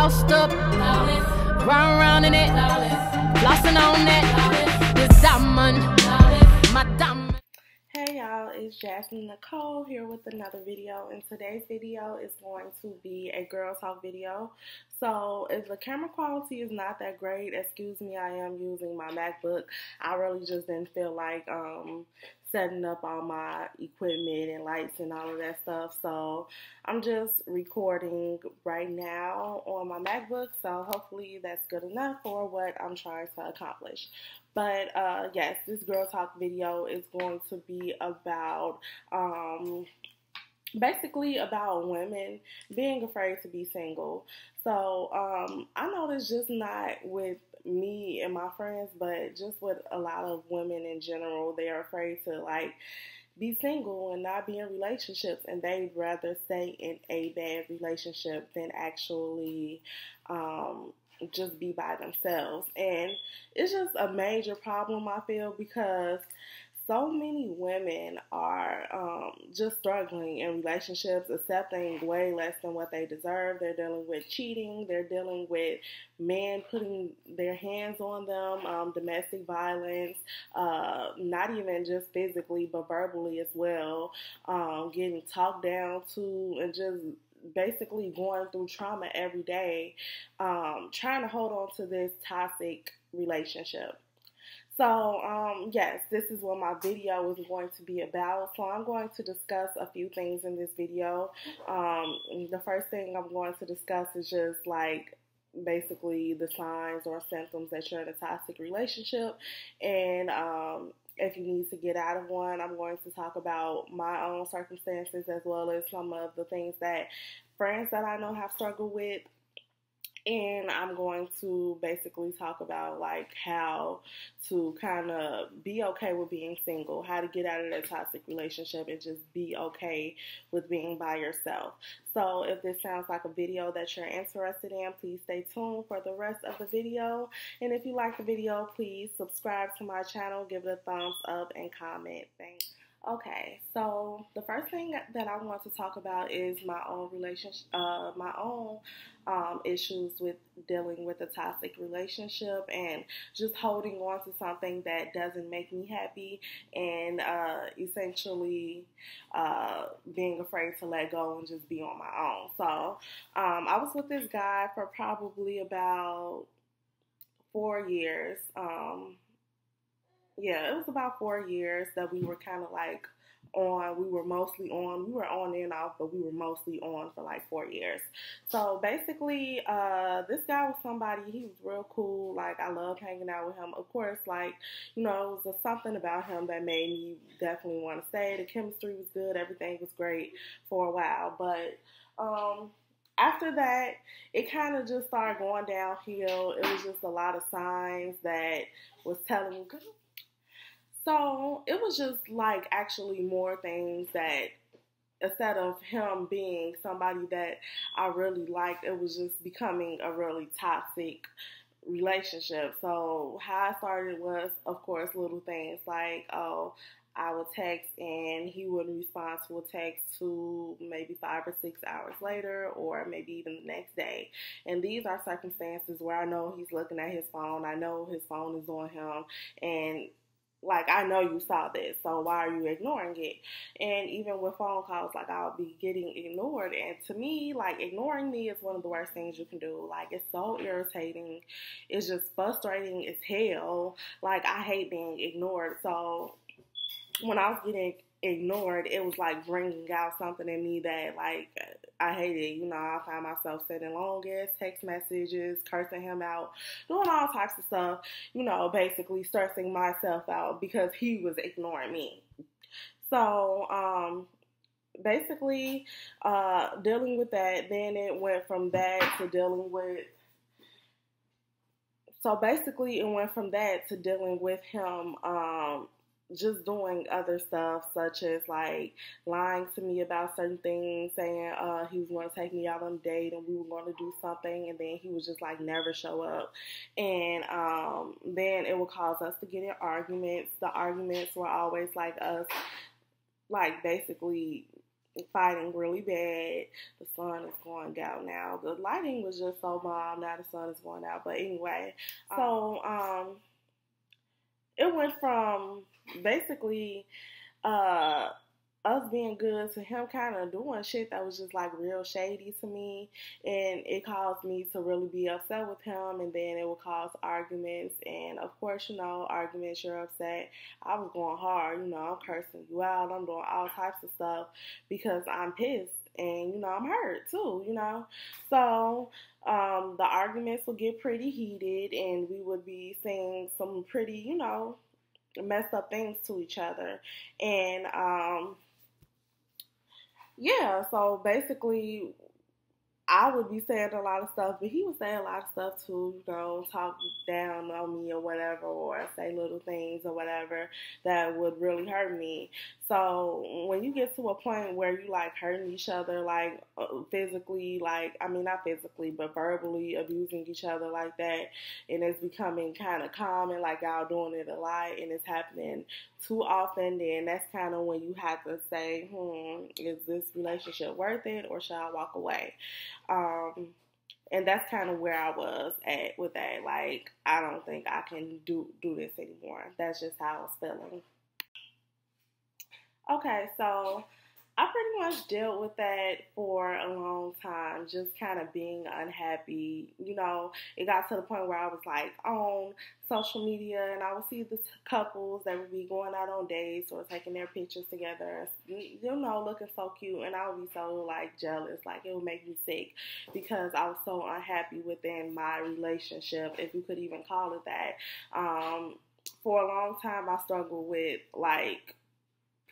sauced up, round round in it, flossing on that, this diamond, my diamond. Hey y'all, it's Jasmine Nicole here with another video, and today's video is going to be a girl talk video. So if the camera quality is not that great, excuse me, I am using my MacBook. I really just didn't feel like setting up all my equipment and lights and all of that stuff, so I'm just recording right now on my MacBook, so hopefully that's good enough for what I'm trying to accomplish. But yes, this girl talk video is going to be about basically about women being afraid to be single. So I know it's just not with me and my friends, but just with a lot of women in general. They're afraid to like be single and not be in relationships, and they'd rather stay in a bad relationship than actually just be by themselves. And it's just a major problem, I feel, because so many women are just struggling in relationships, accepting way less than what they deserve. They're dealing with cheating. They're dealing with men putting their hands on them, domestic violence, not even just physically, but verbally as well, getting talked down to, and just basically going through trauma every day, trying to hold on to this toxic relationship. So, yes, this is what my video is going to be about. So I'm going to discuss a few things in this video. The first thing I'm going to discuss is just like basically the signs or symptoms that you're in a toxic relationship, and if you need to get out of one. I'm going to talk about my own circumstances as well as some of the things that friends that I know have struggled with. And I'm going to basically talk about like how to kind of be okay with being single, how to get out of that toxic relationship and just be okay with being by yourself. So if this sounds like a video that you're interested in, please stay tuned for the rest of the video. And if you like the video, please subscribe to my channel, give it a thumbs up, and comment. Thanks. Okay, so the first thing that I want to talk about is my own relationship, my own issues with dealing with a toxic relationship and just holding on to something that doesn't make me happy, and essentially being afraid to let go and just be on my own. So I was with this guy for probably about 4 years. Yeah, it was about 4 years that we were kind of like on. We were mostly on. We were on and off, but we were mostly on for like 4 years. So basically, this guy was somebody, he was real cool. Like, I loved hanging out with him. Of course, like, you know, it was something about him that made me definitely want to stay. The chemistry was good. Everything was great for a while. But after that, it kind of just started going downhill. It was just a lot of signs that was telling me. So it was just like actually more things that, instead of him being somebody that I really liked, it was just becoming a really toxic relationship. So how I started was, of course, little things like, oh, I would text and he wouldn't respond to a text to maybe 5 or 6 hours later, or maybe even the next day. And these are circumstances where I know he's looking at his phone. I know his phone is on him, and like, I know you saw this, so why are you ignoring it? And even with phone calls, like, I'll be getting ignored. And to me, like, ignoring me is one of the worst things you can do. Like, it's so irritating. It's just frustrating as hell. Like, I hate being ignored. So when I was getting ignored, it was like bringing out something in me that, like, I hated. You know, I found myself sending long ass text messages, cursing him out, doing all types of stuff, you know, basically stressing myself out because he was ignoring me. So basically dealing with that, then it went from that to dealing with him just doing other stuff, such as like lying to me about certain things, saying he was going to take me out on a date and we were going to do something, and then he was just like never show up. And then it would cause us to get in arguments. The arguments were always like us, like basically fighting really bad. The sun is going out now. The lighting was just so bomb. Now the sun is going out. But anyway, so it went from basically uh us being good to him kind of doing shit that was just like real shady to me, and it caused me to really be upset with him, and then it would cause arguments, and of course, you know, arguments, you're upset. I was going hard, you know, I'm cursing you out, I'm doing all types of stuff because I'm pissed, and you know, I'm hurt too, you know. So the arguments would get pretty heated, and we would be saying some pretty, you know, messed up things to each other, and yeah, so basically, I would be saying a lot of stuff, but he would say a lot of stuff too, you know, talk down on me or whatever, or say little things or whatever that would really hurt me. So when you get to a point where you like hurting each other, like physically, like, I mean, not physically, but verbally abusing each other like that, and it's becoming kind of common, like y'all doing it a lot, and it's happening too often, then that's kind of when you have to say, is this relationship worth it, or should I walk away? And that's kind of where I was at with that. Like, I don't think I can do this anymore. That's just how I was feeling. Okay, so I pretty much dealt with that for a long time, just kind of being unhappy. You know, it got to the point where I was like on social media, and I would see the couples that would be going out on dates or taking their pictures together, you know, looking so cute, and I would be so like jealous, like it would make me sick because I was so unhappy within my relationship, if you could even call it that. For a long time, I struggled with like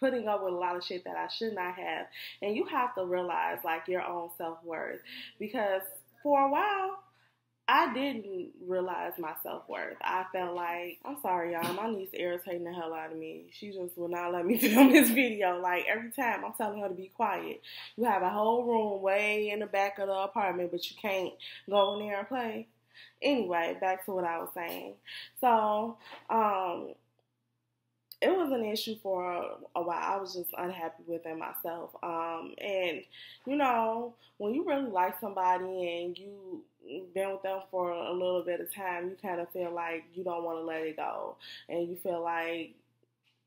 putting up with a lot of shit that I should not have. And you have to realize like your own self-worth, because for a while I didn't realize my self-worth. I felt like, I'm sorry y'all, my niece irritating the hell out of me. She just will not let me film this video. Like every time I'm telling her to be quiet. You have a whole room way in the back of the apartment, but you can't go in there and play. Anyway, back to what I was saying. So, it was an issue for a while. I was just unhappy within myself. And, you know, when you really like somebody and you've been with them for a little bit of time, you kind of feel like you don't want to let it go. And you feel like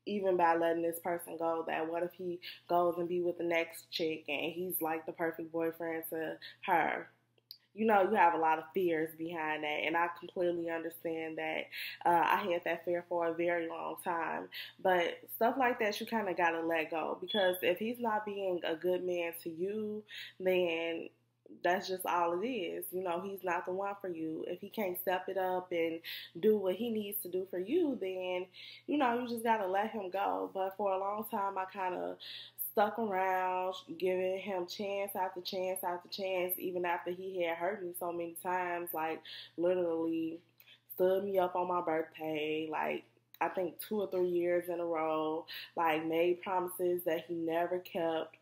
even by letting this person go, that what if he goes and be with the next chick and he's like the perfect boyfriend to her? You know, you have a lot of fears behind that, and I completely understand that. I had that fear for a very long time, but stuff like that you kind of got to let go, because if he's not being a good man to you, then that's just all it is. You know, he's not the one for you. If he can't step it up and do what he needs to do for you, then, you know, you just got to let him go. But for a long time, I kind of stuck around, giving him chance after chance after chance, even after he had hurt me so many times, like literally stood me up on my birthday, like I think 2 or 3 years in a row, like made promises that he never kept.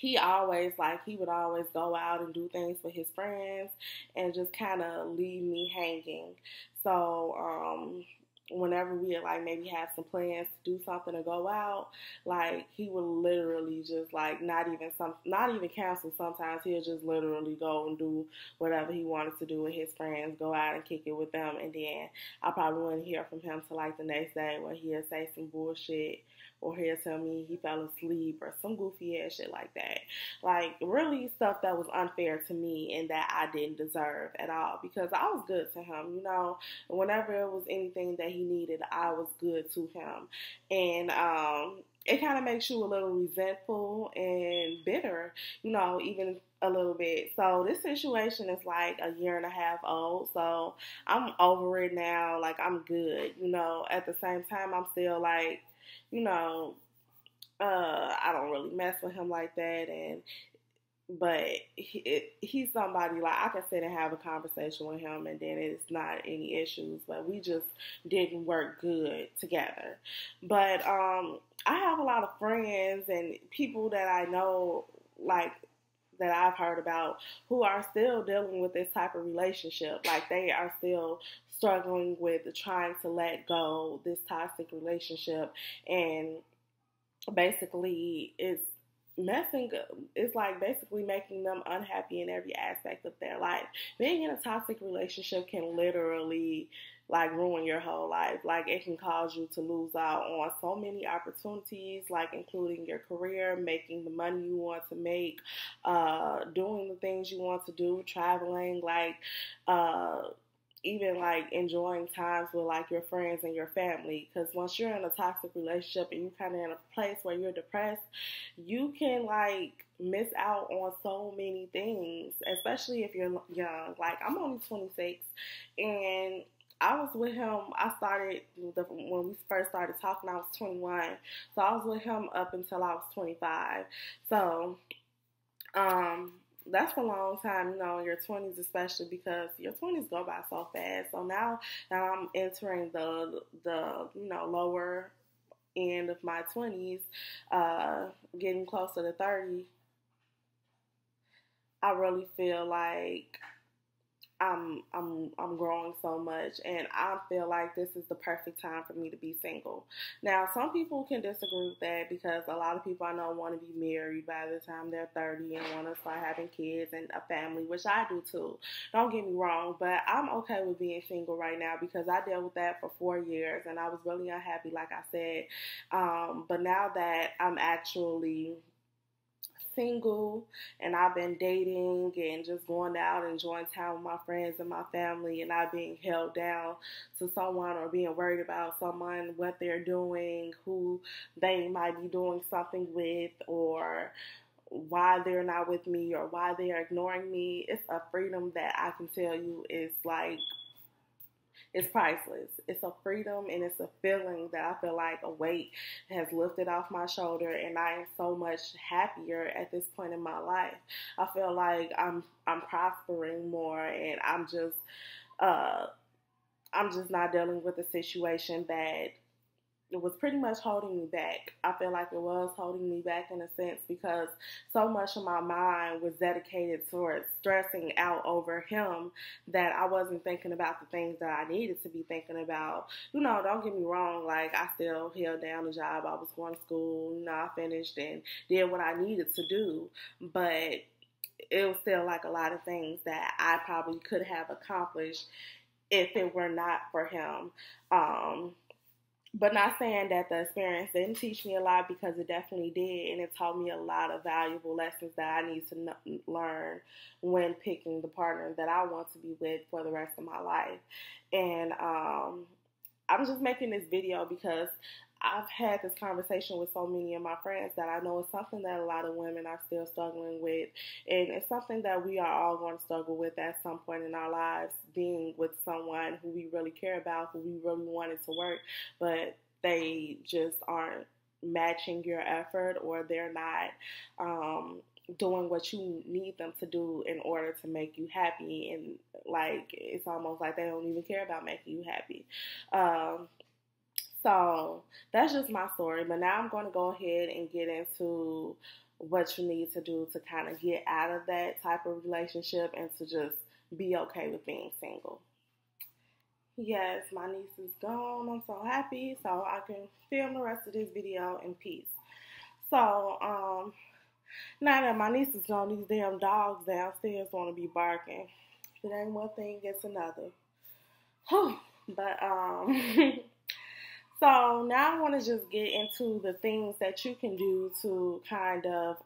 He would always go out and do things with his friends and just kind of leave me hanging. So, whenever we like maybe have some plans to do something or go out, like he would literally just like not even cancel. Sometimes he'll just literally go and do whatever he wanted to do with his friends, go out and kick it with them, and then I probably wouldn't hear from him till like the next day, where he'll say some bullshit, or he'll tell me he fell asleep or some goofy ass shit like that. Like really stuff that was unfair to me and that I didn't deserve at all, because I was good to him, you know. Whenever it was anything that he needed, I was good to him. And it kind of makes you a little resentful and bitter, you know, even a little bit. So this situation is like a year and a half old, so I'm over it now. Like I'm good, you know. At the same time, I'm still like, you know, I don't really mess with him like that, but he's somebody like I can sit and have a conversation with him, and then it's not any issues, but we just didn't work good together. But I have a lot of friends and people that I know, like that I've heard about, who are still dealing with this type of relationship. Like they are still struggling with trying to let go this toxic relationship, and basically messing it's like basically making them unhappy in every aspect of their life. Being in a toxic relationship can literally like ruin your whole life. Like it can cause you to lose out on so many opportunities, like including your career, making the money you want to make, doing the things you want to do, traveling, like even like enjoying times with like your friends and your family. Because once you're in a toxic relationship and you kind of in a place where you're depressed, you can like miss out on so many things, especially if you're young. Like I'm only 26, and I was with him. When we first started talking, I was 21, so I was with him up until I was 25. So that's a long time, in your 20s, especially because your 20s go by so fast. So now that I'm entering the lower end of my 20s, getting closer to 30, I really feel like I'm growing so much, and I feel like this is the perfect time for me to be single. Now, some people can disagree with that because a lot of people I know want to be married by the time they're 30 and want to start having kids and a family, which I do too. Don't get me wrong, but I'm okay with being single right now because I dealt with that for 4 years and I was really unhappy, like I said. But now that I'm actually single and I've been dating and just going out and enjoying time with my friends and my family, and not being held down to someone or being worried about someone, what they're doing, who they might be doing something with, or why they're not with me or why they're ignoring me. It's a freedom that I can tell you is like, it's priceless. It's a freedom and it's a feeling that I feel like a weight has lifted off my shoulder, and I am so much happier at this point in my life. I feel like I'm prospering more, and I'm just not dealing with a situation that it was pretty much holding me back. I feel like it was holding me back in a sense because so much of my mind was dedicated towards stressing out over him that I wasn't thinking about the things that I needed to be thinking about. Don't get me wrong, like I still held down the job. I was going to school, I finished and did what I needed to do, but it was still like a lot of things that I probably could have accomplished if it were not for him. But not saying that the experience didn't teach me a lot, because it definitely did, and it taught me a lot of valuable lessons that I need to learn when picking the partner that I want to be with for the rest of my life. And I'm just making this video because I've had this conversation with so many of my friends that I know it's something that a lot of women are still struggling with, and it's something that we are all going to struggle with at some point in our lives, being with someone who we really care about, who we really wanted to work, but they just aren't matching your effort, or they're not doing what you need them to do in order to make you happy, and like it's almost like they don't even care about making you happy. So that's just my story. But now I'm going to go ahead and get into what you need to do to kind of get out of that type of relationship and to just be okay with being single. Yes, my niece is gone. I'm so happy. So I can film the rest of this video in peace. So, now that my niece is gone, these damn dogs downstairs want to be barking. If it ain't one thing, it's another. Whew. But, so now I want to just get into the things that you can do to kind of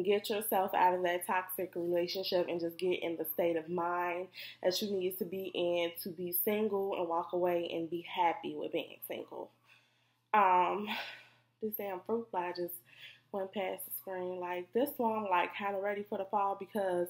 get yourself out of that toxic relationship and just get in the state of mind that you need to be in to be single and walk away and be happy with being single. This damn fruit fly just went past the screen. Like this one, I'm like kind of ready for the fall because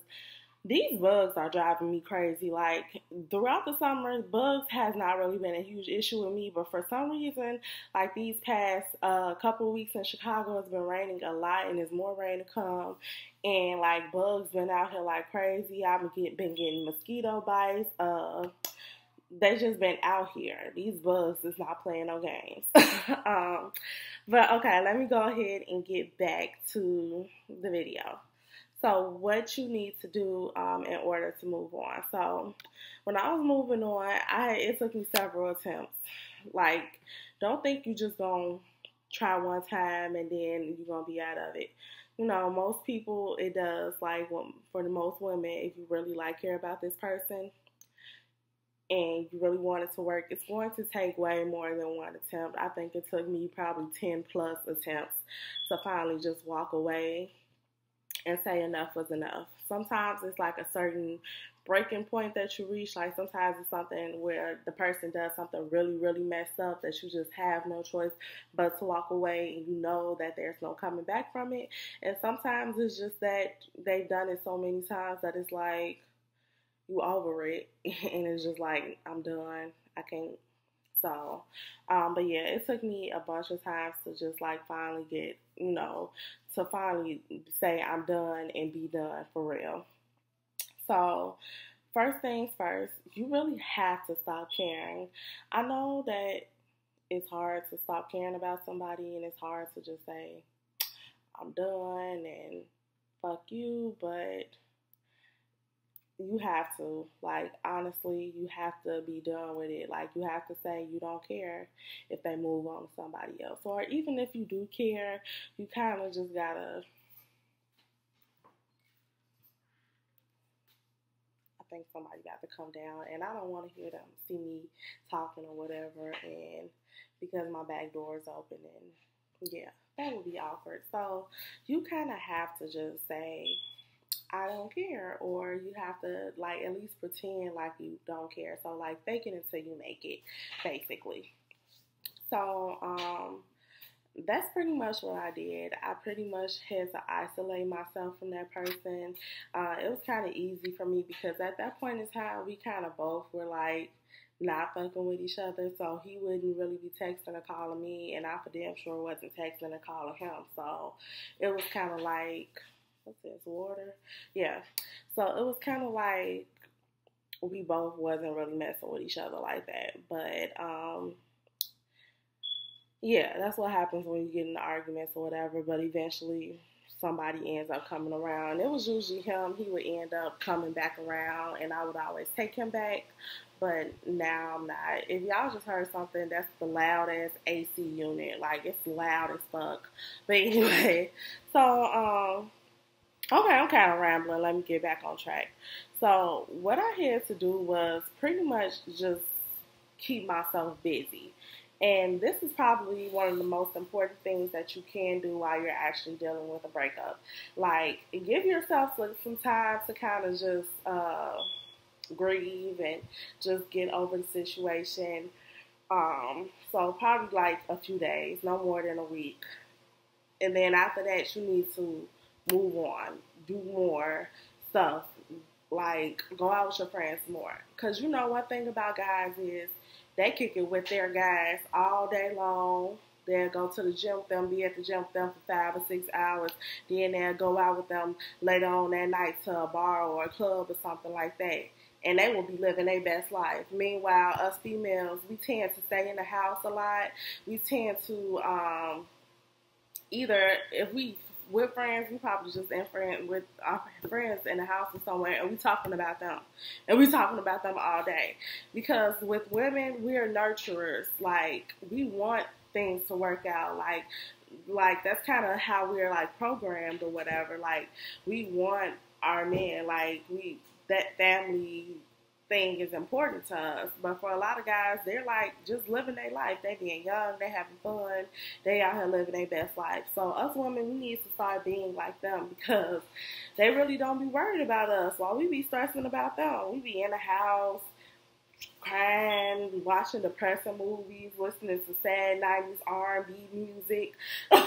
these bugs are driving me crazy. Like throughout the summer, bugs has not really been a huge issue with me, but for some reason, like these past couple of weeks in Chicago, it's been raining a lot, and there's more rain to come. And like bugs been out here like crazy. I've been getting mosquito bites. They just been out here. These bugs is not playing no games. But okay, let me go ahead and get back to the video. So what you need to do in order to move on. So when I was moving on, it took me several attempts. Like, don't think you just gonna try one time and then you're gonna be out of it. You know, most people it does. Like for the most women, if you really like care about this person and you really want it to work, it's going to take way more than one attempt. I think it took me probably 10 plus attempts to finally just walk away and say enough was enough. Sometimes it's like a certain breaking point that you reach. Like sometimes it's something where the person does something really, really messed up that you just have no choice but to walk away, and you know that there's no coming back from it. And sometimes it's just that they've done it so many times that it's like you over it and it's just like, I'm done. I can't. So, but yeah, it took me a bunch of times to just like finally get, to finally say I'm done and be done for real. So, first things first, you really have to stop caring. I know that it's hard to stop caring about somebody and it's hard to just say, I'm done and fuck you, but you have to, like, honestly, you have to be done with it. Like, you have to say you don't care if they move on to somebody else. Or even if you do care, you kind of just gotta, I think somebody got to come down. And I don't want to hear them see me talking or whatever, and because my back door is open, and yeah, that would be awkward. So you kind of have to just say, I don't care, or you have to like at least pretend like you don't care. So like fake it until you make it, basically. So that's pretty much what I did. I pretty much had to isolate myself from that person. It was kind of easy for me because at that point in time we kind of both were like not fucking with each other, so he wouldn't really be texting or calling me, and I for damn sure wasn't texting or calling him. So it was kind of like, what's this, water? Yeah. So it was kind of like we both wasn't really messing with each other like that. But yeah, that's what happens when you get into arguments or whatever. But eventually somebody ends up coming around. It was usually him. He would end up coming back around, and I would always take him back. But now I'm not. If y'all just heard something, that's the loudest AC unit. Like, it's loud as fuck. But anyway, so okay, I'm kind of rambling. Let me get back on track. So what I had to do was pretty much just keep myself busy. And this is probably one of the most important things that you can do while you're actually dealing with a breakup. Like, give yourself some time to kind of just grieve and just get over the situation. So probably like a few days, no more than a week. And then after that, you need to move on, do more stuff, like go out with your friends more. Because you know one thing about guys is they kick it with their guys all day long. They'll go to the gym with them, be at the gym with them for 5 or 6 hours. Then they'll go out with them later on that night to a bar or a club or something like that. And they will be living their best life. Meanwhile, us females, we tend to stay in the house a lot. We tend to either if we're friends, we probably just in friend with our friends in the house or somewhere, and we talking about them, and we talking about them all day. Because with women, we're nurturers. Like, we want things to work out. Like that's kind of how we're like programmed or whatever. Like, we want our men. Like, that family thing is important to us. But for a lot of guys, they're like just living their life. They being young, they having fun, they out here living their best life. So us women, we need to start being like them because they really don't be worried about us while we be stressing about them. We be in the house crying, watching depressing movies, listening to sad 90s R&B music,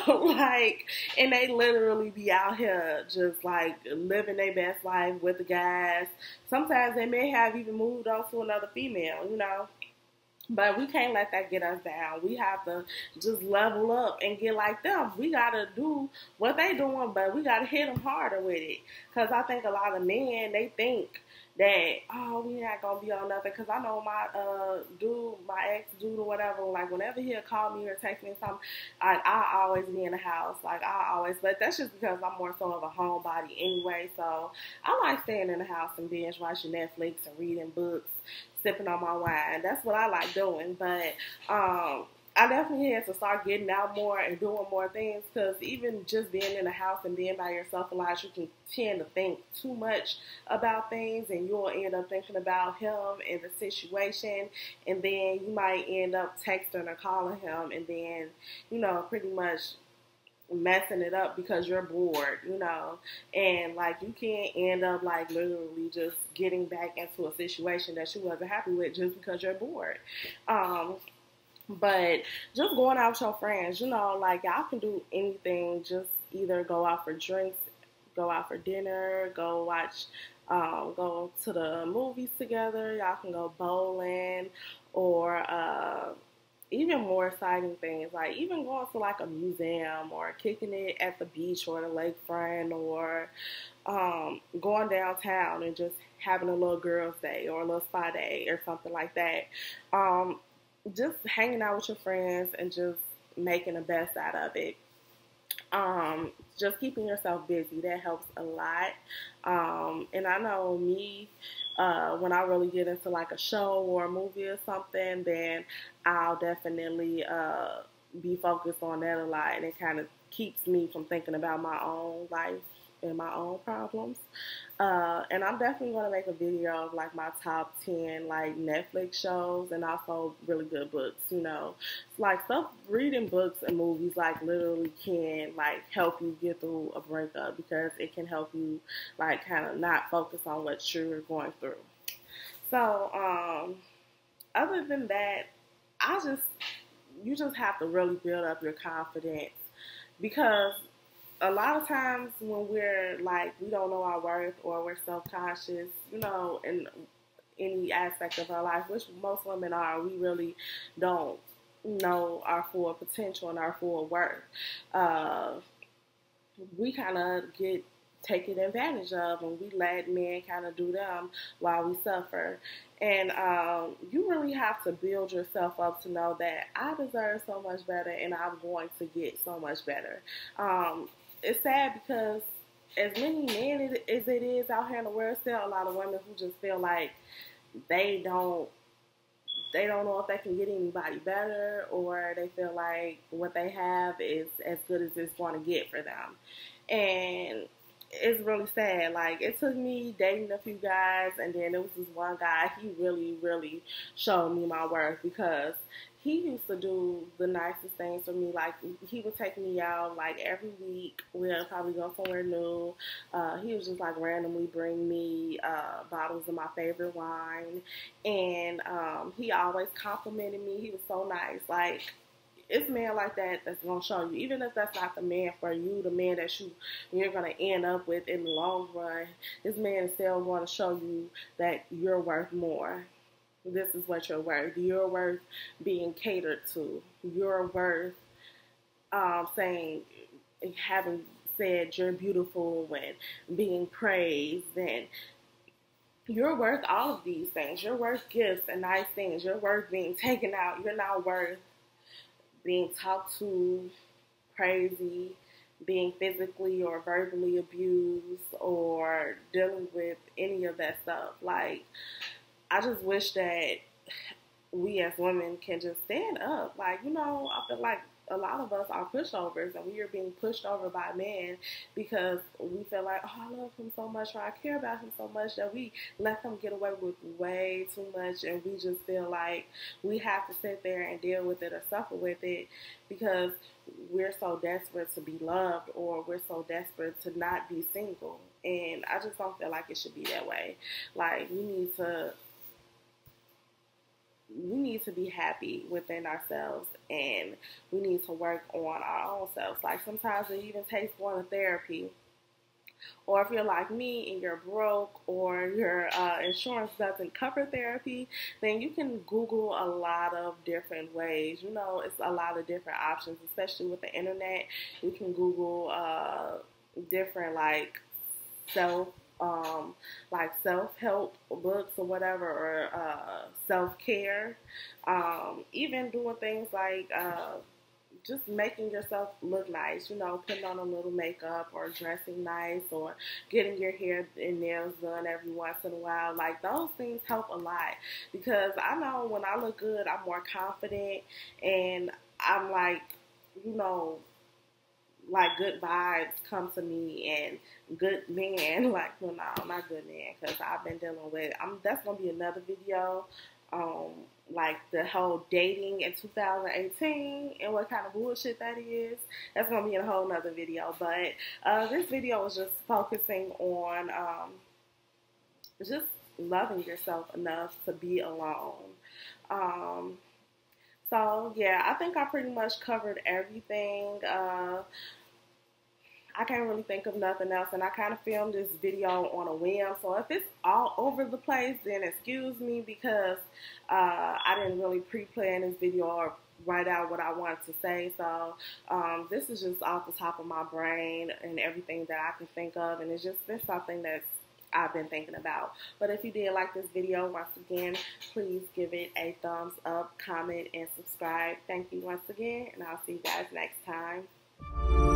like, and they literally be out here just like living their best life with the guys. Sometimes they may have even moved on to another female, But we can't let that get us down. We have to just level up and get like them. We got to do what they doing, but we got to hit them harder with it. Because I think a lot of men, they think that, oh, we not going to be on nothing. Because I know my ex-dude or whatever, like whenever he'll call me or text me something, I always be in the house. But that's just because I'm more so of a homebody anyway. So I like staying in the house and binge watching Netflix and reading books, sipping on my wine. That's what I like doing. But I definitely had to start getting out more and doing more things, because even just being in the house and being by yourself a lot, you can tend to think too much about things, and you'll end up thinking about him and the situation, and then you might end up texting or calling him, and then, pretty much messing it up because you're bored, and like you can't end up like literally just getting back into a situation that you wasn't happy with just because you're bored. But just going out with your friends, like y'all can do anything. Just either go out for drinks, go out for dinner, go watch, go to the movies together. Y'all can go bowling, or even more exciting things, like even going to like a museum, or kicking it at the beach or the lakefront, or going downtown and just having a little girls' day or a little spa day or something like that. Just hanging out with your friends and just making the best out of it. Just keeping yourself busy, that helps a lot. And I know me, when I really get into like a show or a movie or something, then I'll definitely be focused on that a lot, and it kind of keeps me from thinking about my own life and my own problems. And I'm definitely going to make a video of like my top 10 like Netflix shows, and also really good books, Like stuff, reading books and movies like literally can like help you get through a breakup, because it can help you like kind of not focus on what you're going through. So, other than that, you just have to really build up your confidence, because a lot of times when we're like, we don't know our worth, or we're self-conscious, in any aspect of our life, which most women are, we really don't know our full potential and our full worth. We kind of get taken advantage of, and we let men kind of do them while we suffer. And you really have to build yourself up to know that I deserve so much better, and I'm going to get so much better. It's sad, because as many men as it is out here in the world, still a lot of women who just feel like they don't know if they can get anybody better, or they feel like what they have is as good as it's going to get for them. And it's really sad. Like, it took me dating a few guys, and then there was this one guy, he really, really showed me my worth, because he used to do the nicest things for me. Like, he would take me out, like, every week. We'll probably go somewhere new. He would just, like, randomly bring me bottles of my favorite wine. And he always complimented me. He was so nice. Like, it's men like that that's going to show you. Even if that's not the man for you, the man that you're going to end up with in the long run, this man is still going to show you that you're worth more. This is what you're worth. You're worth being catered to. You're worth having said you're beautiful and being praised. And you're worth all of these things. You're worth gifts and nice things. You're worth being taken out. You're not worth being talked to crazy, being physically or verbally abused, or dealing with any of that stuff. Like, I just wish that we as women can just stand up. Like, I feel like a lot of us are pushovers, and we are being pushed over by men because we feel like, oh, I love him so much, or I care about him so much, that we let them get away with way too much, and we just feel like we have to sit there and deal with it or suffer with it because we're so desperate to be loved, or we're so desperate to not be single. And I just don't feel like it should be that way. Like, we need to be happy within ourselves, and we need to work on our own selves. Like, sometimes it even takes going to therapy. Or if you're like me and you're broke, or your insurance doesn't cover therapy, then you can Google a lot of different ways. It's a lot of different options, especially with the internet. You can Google different self-help books or whatever, or self-care. Even doing things like just making yourself look nice, you know, putting on a little makeup or dressing nice or getting your hair and nails done every once in a while. Like, those things help a lot, because I know when I look good, I'm more confident, and I'm like, you know, like good vibes come to me, and good men, like, well, no, not good men, because I've been dealing with, that's going to be another video, like the whole dating in 2018 and what kind of bullshit that is. That's going to be in a whole nother video. But this video is just focusing on just loving yourself enough to be alone. So yeah, I think I pretty much covered everything. I can't really think of nothing else, and I kind of filmed this video on a whim, so if it's all over the place, then excuse me, because I didn't really pre-plan this video or write out what I wanted to say. So this is just off the top of my brain and everything that I can think of, and it's just been something that I've been thinking about. But if you did like this video, once again, please give it a thumbs up, comment, and subscribe. Thank you once again, and I'll see you guys next time.